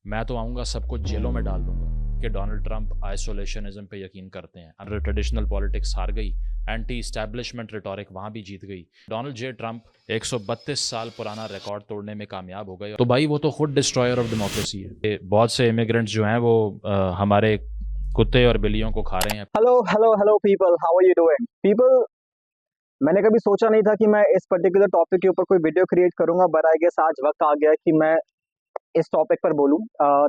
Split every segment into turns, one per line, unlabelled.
मैं तो आऊँगा सबको जेलों में डाल दूँगा कि डोनाल्ड ट्रंप आइसोलेशनिज्म पे यकीन करते हैं। अगर ट्रेडिशनल पॉलिटिक्स हार गई, एंटी इस्टेब्लिशमेंट रिटॉरिक वहाँ भी जीत गई। डोनाल्ड जे ट्रंप 132 साल पुराना रिकॉर्ड तोड़ने में कामयाब हो गए, तो भाई वो तो खुद डिस्ट्रॉयर ऑफ डेमोक्रेसी है। बहुत से इमिग्रेंट्स जो हैं वो हमारे कुत्ते और बिल्लियों को खा रहे हैं।
Hello people, how are you doing people. मैंने कभी सोचा नहीं था कि मैं इस पर्टिकुलर टॉपिक के ऊपर कोई वीडियो क्रिएट करूंगा, बट आई गेस आज वक्त आ गया है कि मैं इस टॉपिक पर बोलूं।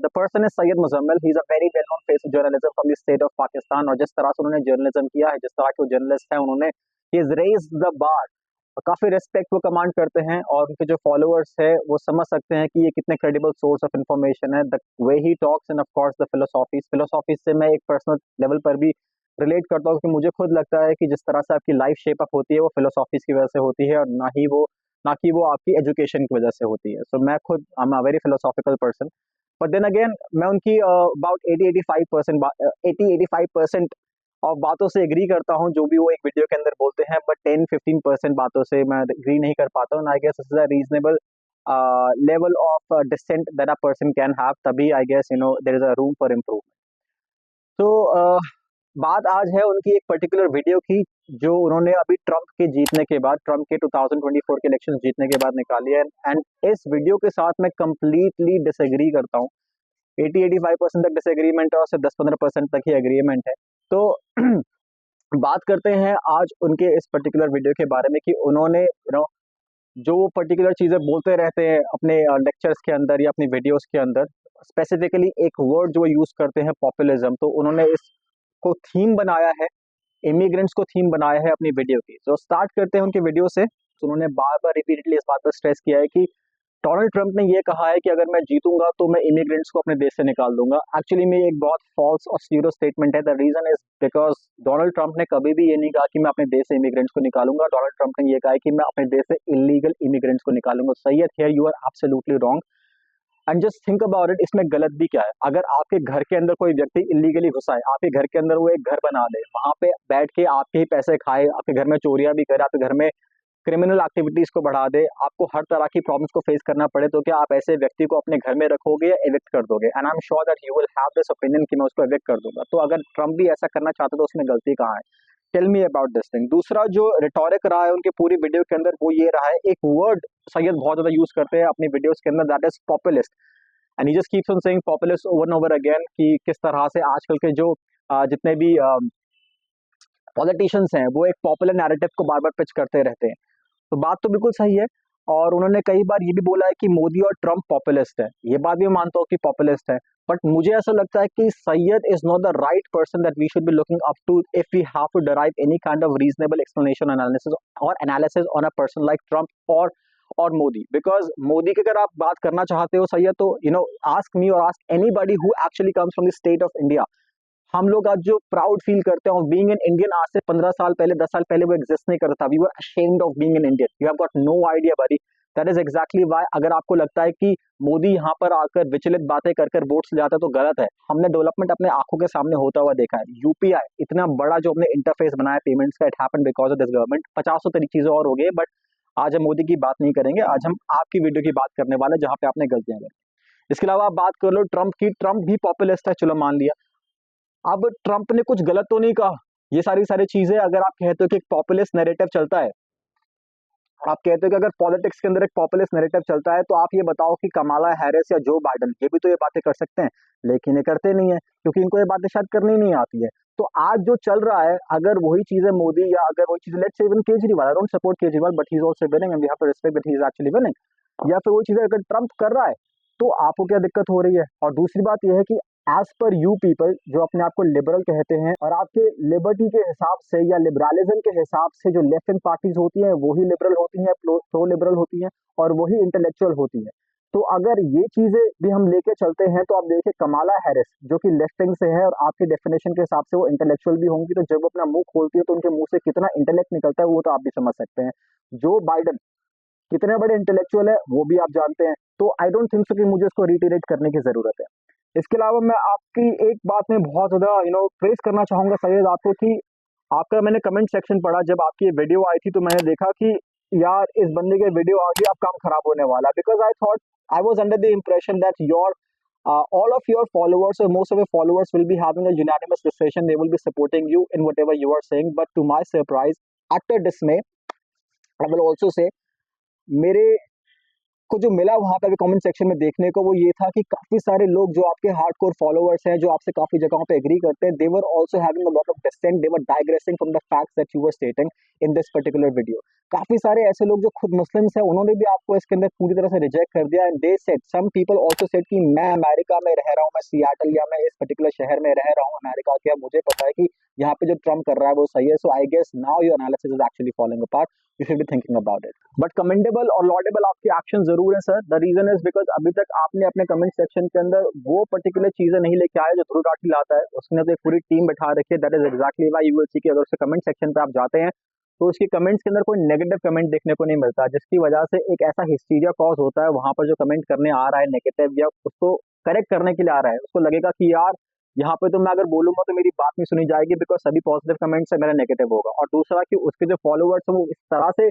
The person is Syed Muzammil. He is a very well known face journalism from the state of Pakistan. और जिस तरह से उन्होंने जर्नलिज्म किया है, जिस तरह के वो जर्नलिस्ट हैं, उन्होंने he is raised the bar. काफी रिस्पेक्ट वो कमांड करते हैं, और उनके जो फॉलोअर्स है वो समझ सकते हैं कि ये कितने क्रेडिबल सोर्स ऑफ इंफॉर्मेशन है। The way he talks end of course the philosophies से मैं एक पर्सनल लेवल पर भी रिलेट करता हूँ, कि मुझे खुद लगता है कि जिस तरह से आपकी लाइफ शेप अप होती है वो फिलोसॉफीज की वजह से होती है, और ना कि वो आपकी एजुकेशन की वजह से होती है। सो मैं खुद I am a very philosophical person, but then again मैं उनकी अबाउट 80-85% और बातों से एग्री करता हूँ, जो भी वो एक वीडियो के अंदर बोलते हैं, बट 10-15% बातों से मैं एग्री नहीं कर पाता हूँ। I guess this is a reasonable level of dissent that a person can have, तभी I guess there is a room for improvement. तो बात आज है उनकी एक पर्टिकुलर वीडियो की, जो उन्होंने अभी ट्रंप के जीतने के बाद, ट्रंप के 2024 के इलेक्शन जीतने के बाद निकाली है। एंड इस वीडियो के साथ मैं कंप्लीटली डिसएग्री करता हूँ। 80-85% तक डिसएग्रीमेंट है, और सिर्फ 10-15% तक ही एग्रीमेंट है। तो बात करते हैं आज उनके इस पर्टिकुलर वीडियो के बारे में, कि उन्होंने जो पर्टिकुलर चीजें बोलते रहते हैं अपने लेक्चर्स के अंदर या अपनी वीडियोस के अंदर, स्पेसिफिकली एक वर्ड जो यूज करते हैं, पॉपुलिज्म। तो उन्होंने इसको थीम बनाया है, इमिग्रेंट्स को थीम बनाया है अपनी वीडियो की। तो स्टार्ट करते हैं उनके वीडियो से। तो उन्होंने बार बार रिपीटेडली इस बात पर स्ट्रेस किया है कि डोनाल्ड ट्रंप ने ये कहा है कि अगर मैं जीतूंगा तो मैं इमिग्रेंट्स को अपने देश से निकाल दूंगा। एक्चुअली में ये एक बहुत फॉल्स और स्यूडो स्टेटमेंट है। The reason is because Donald Trump ने कभी भी ये नहीं कहा कि मैं अपने देश से इमिग्रेंट्स को निकालूंगा। डोनाल्ड ट्रंप ने ये कहा है कि मैं अपने देश से इलीगल इमिग्रेंट्स को निकालूंगा। सही है, here you are absolutely wrong. And just think about it, इसमें गलत भी क्या है? अगर आपके घर के अंदर कोई व्यक्ति इलीगली घुसा है, आपके घर के अंदर वो एक घर बना ले, वहां पे बैठ के आपके ही पैसे खाए, आपके घर में चोरियां भी करे, आपके घर में क्रिमिनल एक्टिविटीज को बढ़ा दे, आपको हर तरह की प्रॉब्लम्स को फेस करना पड़े, तो क्या आप ऐसे व्यक्ति को अपने घर में रखोगे या एविक्ट कर दोगे? And I am sure that you will have this opinion कि मैं उसको एविक्ट कर दूंगा। तो अगर ट्रंप भी ऐसा करना चाहते तो उसमें गलती कहाँ है? Tell me about this thing. दूसरा जो रिटोरिक रहा है उनकी पूरी वीडियो के अंदर, वो ये रहा है, एक वर्ड सैयद बहुत ज्यादा यूज करते हैं अपनी वीडियोस के अंदर, that is populist. And he just keeps on saying populist over and over again, कि किस तरह से आजकल के जो जितने भी पॉलिटिशियंस हैं, वो एक पॉपुलर नैरेटिव को बार बार पिच करते रहते हैं। तो बात तो बिल्कुल सही है। और उन्होंने कई बार ये भी बोला है कि मोदी और ट्रंप पॉपुलिस्ट है। ये बात भी मैं मानता हूँ कि पॉपुलिस्ट है, बट मुझे ऐसा लगता है कि Syed is not the right person that we should be looking up to if we have to derive any kind of reasonable explanation analysis on a person like Trump और मोदी। बिकॉज मोदी की अगर आप बात करना चाहते हो सैयद, तो आस्क मी और ask anybody who actually comes from the state of India. हम लोग आज जो प्राउड फील करते हैं बीइंग एन इंडियन, आज से 15 साल पहले, 10 साल पहले वो एग्जिस्ट नहीं करता था। We were ashamed of being an Indian. You have got no idea buddy. That is exactly why अगर आपको लगता है कि मोदी यहाँ पर आकर विचलित बातें कर कर वोट्स ले जाता है, तो गलत है। हमने डेवलपमेंट अपने आंखों के सामने होता हुआ देखा है। यूपीआई इतना बड़ा जो हमने इंटरफेस बनाया पेमेंट्स का, it happened because of this government. 50 तरीके चीजें और हो गई, बट आज हम मोदी की बात नहीं करेंगे। आज हम आपकी वीडियो की बात करने वाले, जहां पे आपने गलतियां करी। इसके अलावा आप बात कर लो ट्रंप की। ट्रंप भी पॉपुलिस्ट है, चलो मान लिया। अब ट्रंप ने कुछ गलत तो नहीं कहा। ये सारी सारी चीजें, अगर आप कहते हो कि एक पॉपुलिस्ट नैरेटिव चलता है, आप कहते हो कि अगर पॉलिटिक्स के अंदर एक पॉपुलिस्ट नैरेटिव चलता है, तो आप ये बताओ कि कमाला हैरिस या जो बाइडन, ये भी तो ये बातें कर सकते हैं, लेकिन ये करते नहीं है, क्योंकि इनको ये बातें शायद करनी नहीं आती है। तो आज जो चल रहा है, अगर वही चीजें मोदी, या अगर वही चीजें, let's say even Kejriwal, I don't support Kejriwal, but he is also winning and we have to respect that he is actually winning. या फिर वही चीजें अगर ट्रंप कर रहा है, तो आपको क्या दिक्कत हो रही है? और दूसरी बात यह है कि एज पर यू पीपल जो अपने आप को लिबरल कहते हैं, और आपके लिबर्टी के हिसाब से या लिबरलिज्म के हिसाब से जो लेफ्ट विंग पार्टीज होती हैं, वही लिबरल होती हैं, प्रो लिबरल होती हैं, और वही इंटेलेक्चुअल होती हैं। तो अगर ये चीजें भी हम लेके चलते हैं, तो आप देखिए कमाला हैरिस जो कि लेफ्ट विंग से है, और आपके डेफिनेशन के हिसाब से वो इंटेलेक्चुअल भी होंगी, तो जब वो अपना मुंह खोलती है तो उनके मुंह से कितना इंटेलेक्ट निकलता है वो तो आप भी समझ सकते हैं। जो बाइडन कितने बड़े इंटेलेक्चुअल है वो भी आप जानते हैं। तो आई डोंट थिंक सो कि मुझे इसको रिटेरेट करने की जरूरत है। इसके अलावा मैं आपकी एक बात में बहुत ज्यादा प्रेस करना चाहूंगा सैयद आपको, कि आपका मैंने कमेंट सेक्शन पढ़ा, जब आपकी वीडियो आई थी तो मैंने देखा कि यार इस बंदे के वीडियो आ गई, अब काम खराब होने वाला। Because I thought, I was under the impression that your all of your followers or most of your followers will be having a unanimous decision. They will be supporting you in whatever you are saying. But to my surprise, utter dismay, I will also say, मेरे को जो मिला वहाँ पे भी comment section में देखने को, वो ये था कि काफी सारे लोग जो आपके हार्डकोर फॉलोअर्स हैं, जो आपसे काफी जगहों पे एग्री करते हैं, they were also having a lot of dissent, they were digressing from the facts that you were stating in this particular video. काफी सारे ऐसे लोग जो खुद मुस्लिम्स हैं, उन्होंने भी आपको इसके अंदर पूरी तरह से रिजेक्ट कर दिया। And they said, some people also said कि मैं अमेरिका में रह रहा हूँ, मैं सियाटल या मैं इस पर्टिकुलर शहर में रह रहा हूँ अमेरिका के, मुझे पता है कि यहाँ पे जो ट्रम्प कर रहा है वो सही है। So I guess now your analysis is actually falling apart, you should be thinking about it. But commendable और लॉडेबल आपके एक्शन जरूर है sir. The reason is because अभी तक आपने अपने कमेंट सेक्शन के अंदर वो पर्टिकुलर चीजें नहीं लेके आए जो ध्रुव राठी लाता है। उसने तो एक पूरी टीम बैठा रखी है। That is exactly why you will see कि अगर उसके कमेंट सेक्शन पे आप जाते हैं तो उसके कमेंट्स के अंदर कोई नेगेटिव कमेंट देखने को नहीं मिलता, जिसकी वजह से एक ऐसा हिस्टीरिया कॉज होता है वहां पर जो कमेंट करने आ रहा है नेगेटिव या उसको करेक्ट करने के लिए आ रहा है, उसको लगेगा कि यार यहाँ पे तो मैं अगर बोलूंगा तो मेरी बात नहीं सुनी जाएगी बिकॉज सभी पॉजिटिव कमेंट्स से मेरा नेगेटिव होगा। और दूसरा कि उसके जो फॉलोअर्स हैं वो इस तरह से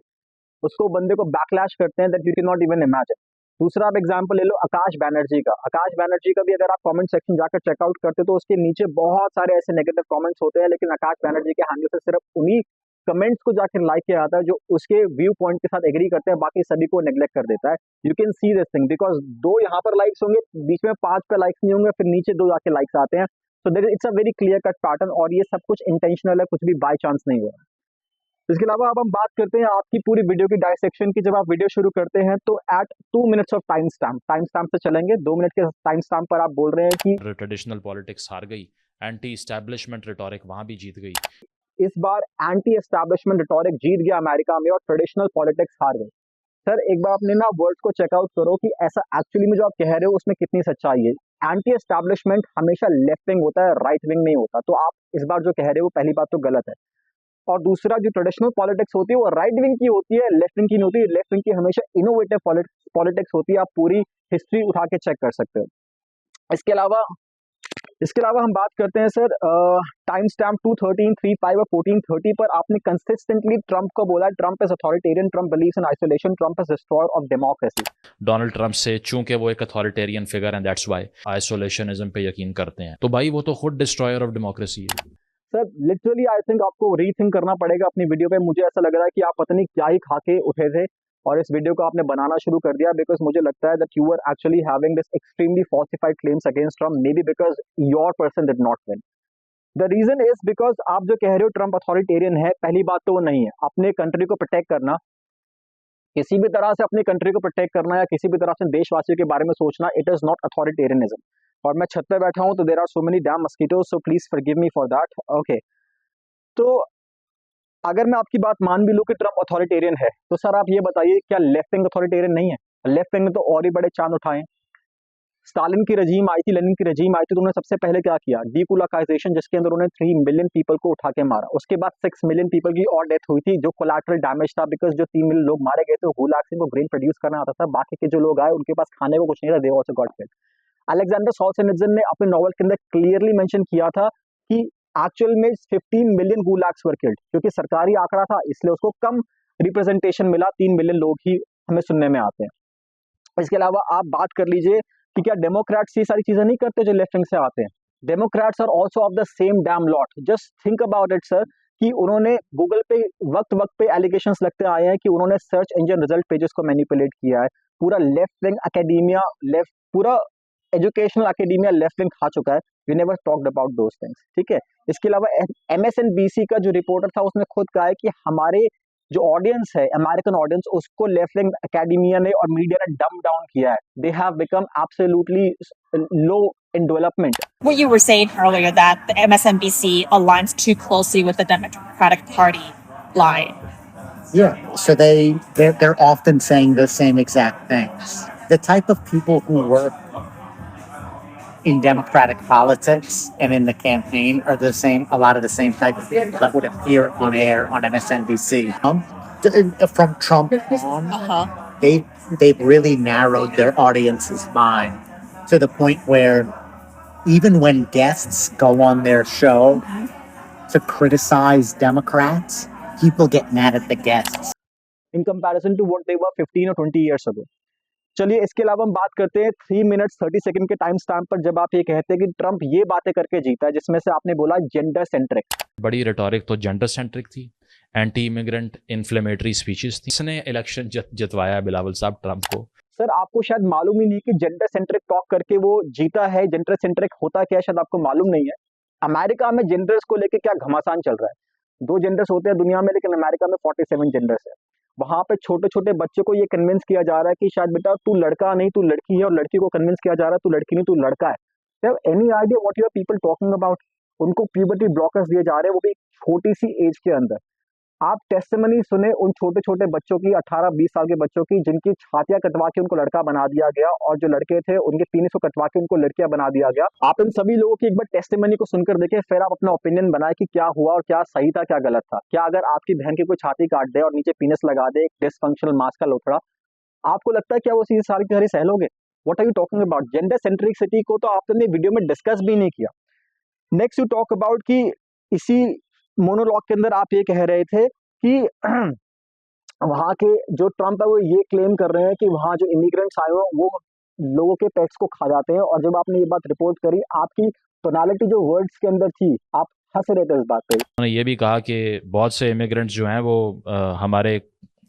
उसको बंदे को बैकलैश करते हैं that you can not even imagine. दूसरा आप एग्जांपल ले लो आकाश बैनर्जी का। आकाश बैनर्जी का भी अगर आप कमेंट सेक्शन जाकर चेकआउट करते तो उसके नीचे बहुत सारे ऐसे नेगेटिव कमेंट्स होते हैं, लेकिन आकाश बैनर्जी के हैंडल से सिर्फ उन्हीं कमेंट्स को जाकर लाइक किया जाता है जो उसके व्यू पॉइंट के साथ एग्री करते हैं, बाकी सभी को नेग्लेक्ट कर देता है। You can see this thing because दो यहाँ पर लाइक्स होंगे, बीच में 5 पे लाइक्स नहीं होंगे, फिर नीचे 2 जाके लाइक्स आते हैं। So there it's a very clear cut pattern और ये सब कुछ इंटेंशनल है, कुछ भी बाय चांस नहीं हुआ। इसके अलावा अब हम बात करते हैं आपकी पूरी वीडियो की डायसेक्शन की। जब आप वीडियो शुरू करते हैं तो at 2 minutes of time stamp से चलेंगे। 2 मिनट के टाइम स्टैम्प पर आप बोल रहे हैं कि
ट्रेडिशनल पॉलिटिक्स हार गई, एंटी इस्टेब्लिशमेंट रिटोरिक वहां भी जीत गई।
इस बार एंटी एस्टैब्लिशमेंट रिटोरिक जीत गया अमेरिका में और ट्रेडिशनल पॉलिटिक्स हार गई। सर एक बार अपने ना वर्ड्स को चेकआउट करो कि ऐसा एक्चुअली में जो आप कह रहे हो उसमें कितनी सच्चाई है। एंटी एस्टैब्लिशमेंट हमेशा लेफ्ट विंग होता है, राइट विंग नहीं होता। तो आप इस बार जो कह रहे हो पहली बात तो गलत है। और दूसरा जो ट्रेडिशनल पॉलिटिक्स होती है वो राइट विंग की होती है, लेफ्ट विंग की नहीं होती। लेफ्ट विंग की हमेशा इनोवेटिव पॉलिटिक्स होती है। आप पूरी हिस्ट्री उठा के चेक कर सकते हो। इसके अलावा हम बात करते हैं सर टाइम स्टैम्प 2:13, 3:05 और 14:30 पर आपने कंसिस्टेंटली ट्रम्प को बोला Trump is authoritarian, Trump believes in isolation, Trump is destroyer of democracy.
Donald Trump से चूंकि वो एक अथॉरिटेरियन फिगर है दैट्स व्हाई आइसोलेशनिज्म पे यकीन करते हैं, तो भाई वो तो खुद डिस्ट्रॉयर ऑफ डेमोक्रेसी है। सर लिटरली आई थिंक आपको रीथिंक करना पड़ेगा अपनी वीडियो पे। मुझे ऐसा लग रहा है कि आप पता नहीं क्या ही खा के उठे थे और इस वीडियो को आपने बनाना शुरू कर दिया बिकॉज मुझे लगता है that you are actually having this extremely falsified claims against Trump, maybe because your person did not win. The reason is because आप जो कह रहे हो ट्रम्प अथॉरिटेरियन है, पहली बात तो वो नहीं है। अपने कंट्री को प्रोटेक्ट करना, किसी भी तरह से अपनी कंट्री को प्रोटेक्ट करना या किसी भी तरह से देशवासियों के बारे में सोचना, इट इज नॉट अथॉरिटेरियनिज्म। और मैं छत पे बैठा हूं तो there are so many damn mosquitoes, so please forgive me for that. Okay, तो अगर मैं आपकी बात मान भी लूं कि ट्रम्प अथॉरिटेरियन है तो सर आप ये बताइए क्या लेफ्ट विंग अथॉरिटेरियन नहीं है? लेफ्ट विंग ने तो और ही बड़े चांद उठाए। स्टालिन की रजीम आई थी, लेनिन की रजीम आई थी, तो उन्होंने सबसे पहले क्या किया? डीकुलाकाइजेशन, जिसके अंदर उन्होंने 3 मिलियन पीपल को उठा के मारा। उसके बाद 6 मिलियन पीपल की और डेथ हुई थी जो कोलैटरल डैमेज था बिकॉज जो 3 मिलियन लोग मारे गए थे गुलाग सिंह को ग्रेन प्रोड्यूस करना आता था, बाकी के जो लोग आए उनके पास खाने को कुछ नहीं था, they also got killed. Alexander Solzhenitsyn ने अपने नॉवल के अंदर क्लियरली मेंशन किया था कि एक्चुअल में 15 मिलियन गुलाग्स वर किल्ड, क्योंकि सरकारी आंकड़ा था इसलिए उसको कम रिप्रेजेंटेशन मिला, 3 मिलियन लोग ही हमें सुनने में आते हैं। इसके अलावा आप बात कर लीजिए कि क्या डेमोक्रेट्स ये सारी चीजें नहीं करते जो लेफ्ट विंग से आते हैं? Democrats are also of the same damn lot. Just think about it sir कि उन्होंने गूगल पे वक्त पे एलिगेशंस लगते आए हैं कि उन्होंने सर्च इंजन रिजल्ट पेजेस को मैनिपुलेट किया है। पूरा लेफ्ट विंग एकेडेमिया, पूरा एजुकेशनल एकेडेमिया लेफ्ट विंग खा चुका है। We never talked about those things, ठीक है। इसके अलावा MSNBC का जो रिपोर्टर था उसने खुद कहा है कि हमारे जो ऑडियंस है, अमेरिकन ऑडियंस, उसको लेफ्ट विंग एकेडेमिया ने और मीडिया ने डम डाउन किया है। They have become absolutely low in development.
What you were saying earlier that the MSNBC aligns too closely with the Democratic Party line.
Yeah, so they're often saying the same exact things. The type of people who work in Democratic politics and in the campaign are a lot of the same type of people that would appear on air on MSNBC. From Trump on, they've really narrowed their audience's mind to the point where even when guests go on their show to criticize Democrats, people get mad at the guests.
In comparison to what they were 15 or 20 years ago. चलिए इसके अलावा हम बात करते हैं 3 minutes 30 second के time stamp पर, जब आप ये कहते हैं कि ट्रंप ये बातें करके जीता है, जिसमें से आपने बोला जेंडर सेंट्रिक।
बड़ी रिटोरिक तो जेंडर सेंट्रिक थी, एंटी इमिग्रेंट इन्फ्लेमेटरी स्पीचेस थी। इसने इलेक्शन जितवाया बिलावल साहब ट्रंप को।
सर आपको शायद मालूम ही नहीं कि जेंडर सेंट्रिक टॉक करके वो जीता है। जेंडर सेंट्रिक होता क्या है शायद आपको मालूम नहीं है। अमेरिका में जेंडर्स को लेके क्या घमासान चल रहा है। 2 जेंडर्स होते हैं दुनिया में, लेकिन अमेरिका में 47 जेंडर्स है। वहां पे छोटे छोटे बच्चे को ये कन्विंस किया जा रहा है कि शायद बेटा तू लड़का नहीं तू लड़की है, और लड़की को कन्विंस किया जा रहा है तू लड़की नहीं तू लड़का है। Any idea what you are people talking about. उनको प्यूबर्टी ब्लॉकर्स दिए जा रहे हैं, वो भी छोटी सी एज के अंदर। आप टेस्टिमनी सुने उन छोटे छोटे बच्चों की, 18-20 साल के बच्चों की, जिनकी छातियां कटवा के उनको लड़का बना दिया गया, और जो लड़के थे उनके पीनिस को कटवा के उनको लड़कियां बना दिया गया। आप इन सभी लोगों की एक बार टेस्टिमनी को सुनकर देखें, फिर आप अपना ओपिनियन बनाए कि क्या हुआ और क्या सही था क्या गलत था। क्या अगर आपकी बहन की कोई छाती काट दे और नीचे पीनिस लगा दे, एक डिसफंक्शनल मास का लोथड़ा, आपको लगता है क्या वो चीज सारी की सारी सह लोगे? What are you talking about? Gender centricity को तो आपने वीडियो में डिस्कस भी नहीं किया। नेक्स्ट यू टॉक अबाउट कि इसी मोनोलॉग के अंदर आप ये कह रहे थे कि वहां के जो ट्रंप है वो ये क्लेम कर रहे हैं कि वहां जो इमिग्रेंट्स आए हो वो लोगों के पेट्स को खा जाते हैं। और जब आपने ये बात रिपोर्ट करी, आपकी टोनालिटी जो वर्ड्स के अंदर थी, आप हंस रहे थे इस बात पे।
उन्होंने ये भी कहा कि बहुत से इमिग्रेंट्स जो हैं वो हमारे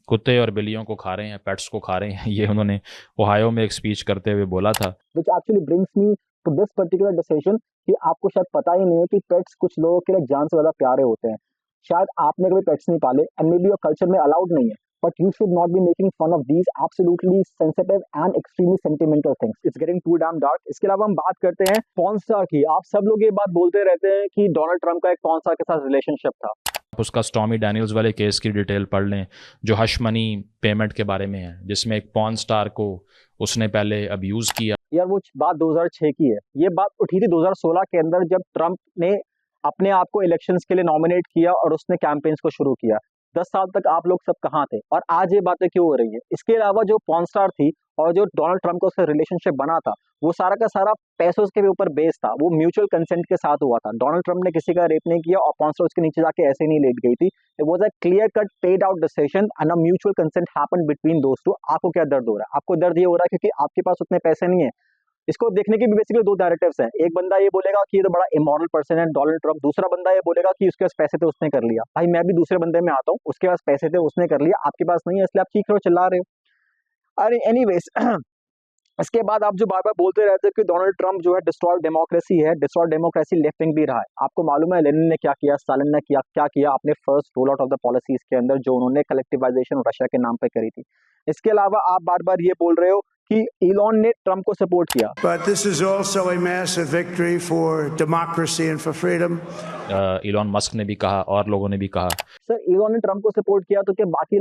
कुत्ते और बिल्लियों को खा रहे हैं, पेट्स को खा रहे हैं। ये उन्होंने ओहायो में एक स्पीच करते हुए बोला था।
Which actually brings me to this particular decision कि आपको शायद पता ही नहीं है कि पेट्स कुछ लोगों के लिए जान से ज्यादा प्यारे होते हैं। शायद आपने कभी पेट्स नहीं पाले, and maybe your culture में अलाउड नहीं है, but you should not be making fun of these absolutely sensitive and extremely sentimental things. It's getting too damn dark. इसके अलावा हम बात करते हैं पॉर्न स्टार की। आप सब लोग ये बात बोलते रहते हैं कि डोनाल्ड ट्रंप का एक पॉर्न स्टार के साथ रिलेशनशिप था।
आप उसका स्टॉमी डैनियल्स वाले केस की डिटेल पढ़ लें, जो हश मनी पेमेंट के बारे में है, जिसमें एक पॉर्न स्टार को उसने पहले अब्यूज किया।
यार वो बात 2006 की है। ये बात उठी थी 2016 के अंदर, जब ट्रंप ने अपने आप को इलेक्शंस के लिए नॉमिनेट किया और उसने कैंपेन्स को शुरू किया। 10 साल तक आप लोग सब कहाँ थे, और आज ये बातें क्यों हो रही है? इसके अलावा जो पॉर्न स्टार थी और जो डोनाल्ड ट्रंप का उसका रिलेशनशिप बना था, वो सारा का सारा पैसों के ऊपर बेस था। वो म्यूचुअल कंसेंट के साथ हुआ था। डोनाल्ड ट्रंप ने किसी का रेप नहीं किया और पॉर्न स्टार उसके नीचे जाके ऐसे नहीं लेट गई थी। It was a clear cut paid out decision and a mutual consent happened between those two. आपको क्या दर्द हो रहा है? आपको दर्द ये हो रहा है क्योंकि आपके पास उतने पैसे नहीं है। इसको देखने के भी बेसिकली 2 नैरेटिव्स हैं। एक बंदा ये बोलेगा कि ये तो बड़ा इमोरल पर्सन है डोनाल्ड ट्रंप, दूसरा बंदा ये बोलेगा कि उसके पास पैसे थे उसने कर लिया। भाई मैं भी दूसरे बंदे में आता हूँ, उसके पास पैसे थे उसने कर लिया, आपके पास नहीं है इसलिए आप चीख रहे हो चिल्ला रहे हो। अरे एनीवेज इसके बाद आप जो बार बार बोलते रहते हो कि डोनाल्ड ट्रंप जो है डिस्ट्रॉय डेमोक्रेसी है, डिस्ट्रॉय डेमोक्रेसी लेफ्ट विंग भी रहा है। आपको मालूम है लेनिन ने क्या किया, स्टालिन ने क्या किया अपने first roll out of the policies के अंदर, जो उन्होंने कलेक्टिवाइजेशन रशिया के नाम पे करी थी। इसके अलावा आप बार बार ये बोल रहे हो कि इलॉन ने ट्रंप को सपोर्ट किया।
But this is also a massive victory for democracy and for freedom.
Elon Musk ने भी कहा और लोगों ने भी कहा।
सर इलॉन ने ट्रंप को सपोर्ट किया, तो क्या बाकी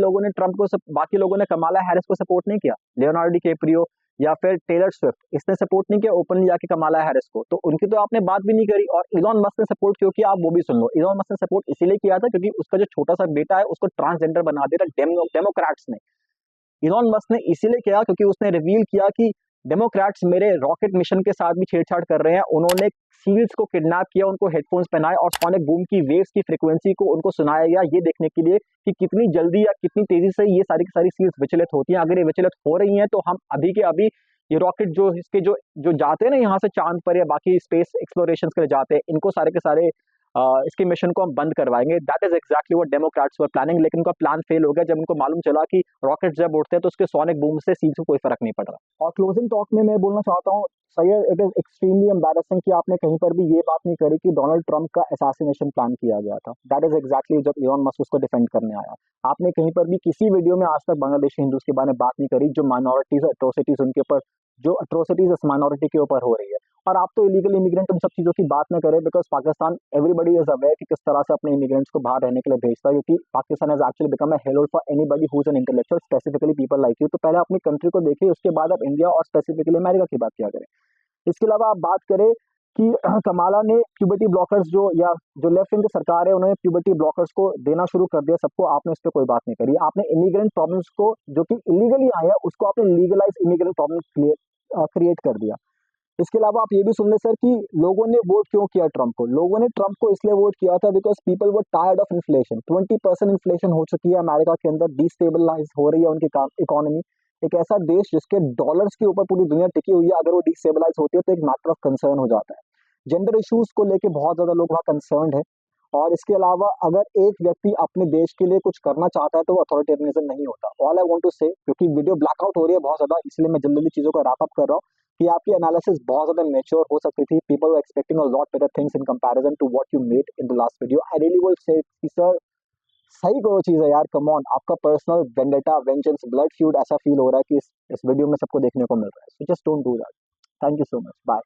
लोगों ने कमाला हैरिस को सपोर्ट नहीं किया? लियोनार्डो डिकैप्रियो या फिर टेलर स्विफ्ट, इसने सपोर्ट नहीं किया ओपनली जाके कमाला हैरिस को? तो उनकी तो आपने बात भी नहीं करी। और इलॉन मस्क ने सपोर्ट क्यों किया, आप वो भी सुन लो। इलॉन मस्क ने सपोर्ट इसीलिए किया था क्योंकि उसका जो छोटा सा बेटा है उसको ट्रांसजेंडर बना दिया डेमोक्रेट्स ने। इलॉन मस्क ने इसीलिए किया क्योंकि उसने रिवील किया कि डेमोक्रेट्स मेरे रॉकेट मिशन के साथ भी छेड़छाड़ कर रहे हैं। उन्होंने सील्स को किडनैप किया, उनको हेडफोन्स पहनाए और सोनिक बूम की वेव्स की फ्रीक्वेंसी को उनको सुनाया गया, ये देखने के लिए कि कितनी जल्दी या कितनी तेजी से ये सारी की सारी सील्स विचलित होती हैं। अगर ये विचलित हो रही हैं तो हम अभी के अभी ये रॉकेट जो इसके जो जाते हैं ना यहाँ से चांद पर या बाकी स्पेस एक्सप्लोरेशन के लिए जाते हैं, इनको सारे के सारे इसके मिशन को हम बंद करवाएंगे। That is exactly what Democrats were planning. लेकिन उनका प्लान फेल हो गया जब उनको मालूम चला कि रॉकेट जब उड़ते हैं तो उसके सोनिक बूम से सील्स को कोई फर्क नहीं पड़ रहा। और क्लोजिंग टॉक में मैं बोलना चाहता हूँ Syed, it is extremely embarrassing कि आपने कहीं पर भी ये बात नहीं करी कि डोनाल्ड ट्रंप का असैसिनेशन प्लान किया गया था। दैट इज एक्जैक्टली जब इलॉन मस्क उसको डिफेंड करने आया। आपने कहीं पर भी किसी वीडियो में आज तक बांग्लादेशी हिंदूज के बारे में बात नहीं करी, जो माइनॉरिटीज अट्रोसिटीज उनके ऊपर, जो अट्रोसिटीज इस माइनॉरिटी के ऊपर हो रही है। और आप तो इलीगल इमिग्रेंट उन सब चीजों की बात ना करें, because Pakistan everybody is aware कि किस तरह से अपने इमिग्रेंट्स को बाहर रहने के लिए भेजता है, क्योंकि Pakistan has actually become a hellhole for anybody who is an intellectual, specifically people like you. तो पहले अपनी कंट्री को देखिए, उसके बाद आप इंडिया और स्पेसिफिकली अमेरिका की बात किया करें। इसके अलावा आप बात करें कि कमाला ने प्यूबर्टी ब्लॉकर्स जो लेफ्ट विंग की सरकार है उन्होंने प्यूबर्टी ब्लॉकर्स को देना शुरू कर दिया सबको, आपने उस पर कोई बात नहीं करी। आपने इमिग्रेंट प्रॉब्लम्स को जो कि इलीगली आए हैं उसको आपने लीगलाइज इमिग्रेंट प्रॉब्लम क्रिएट कर दिया। इसके अलावा आप ये भी सुन ले सर कि लोगों ने वोट क्यों किया ट्रंप को। लोगों ने ट्रंप को इसलिए वोट किया था because people were tired of inflation. 20% inflation हो चुकी है अमेरिका के अंदर, डिस्टेबलाइज हो रही है उनकी इकोनॉमी। एक ऐसा देश जिसके डॉलर्स के ऊपर पूरी दुनिया टिकी हुई है, अगर वो डिस्टेबलाइज होती है तो एक मैटर ऑफ कंसर्न हो जाता है। जेंडर इश्यूज को लेके बहुत ज्यादा लोग वहाँ कंसर्न है, और इसके अलावा अगर एक व्यक्ति अपने देश के लिए कुछ करना चाहता है तो वो अथॉरिटेरियनिज्म नहीं होता। ऑल आई वांट टू से, क्योंकि वीडियो ब्लैकआउट हो रही है बहुत ज्यादा, इसलिए मैं जल्दी जल्दी चीजों को रैप अप कर रहा हूँ कि आपकी एनालिसिस बहुत ज्यादा मैच्योर हो सकती थी। People were expecting a lot better things in comparison to what you made in the last video. I really will say कि सर सही करो चीज है यार, कम ऑन, आपका personal vendetta, vengeance, blood feud ऐसा फील हो रहा है कि इस वीडियो में सबको देखने को मिल रहा है। So just don't do that. Thank you so much, bye.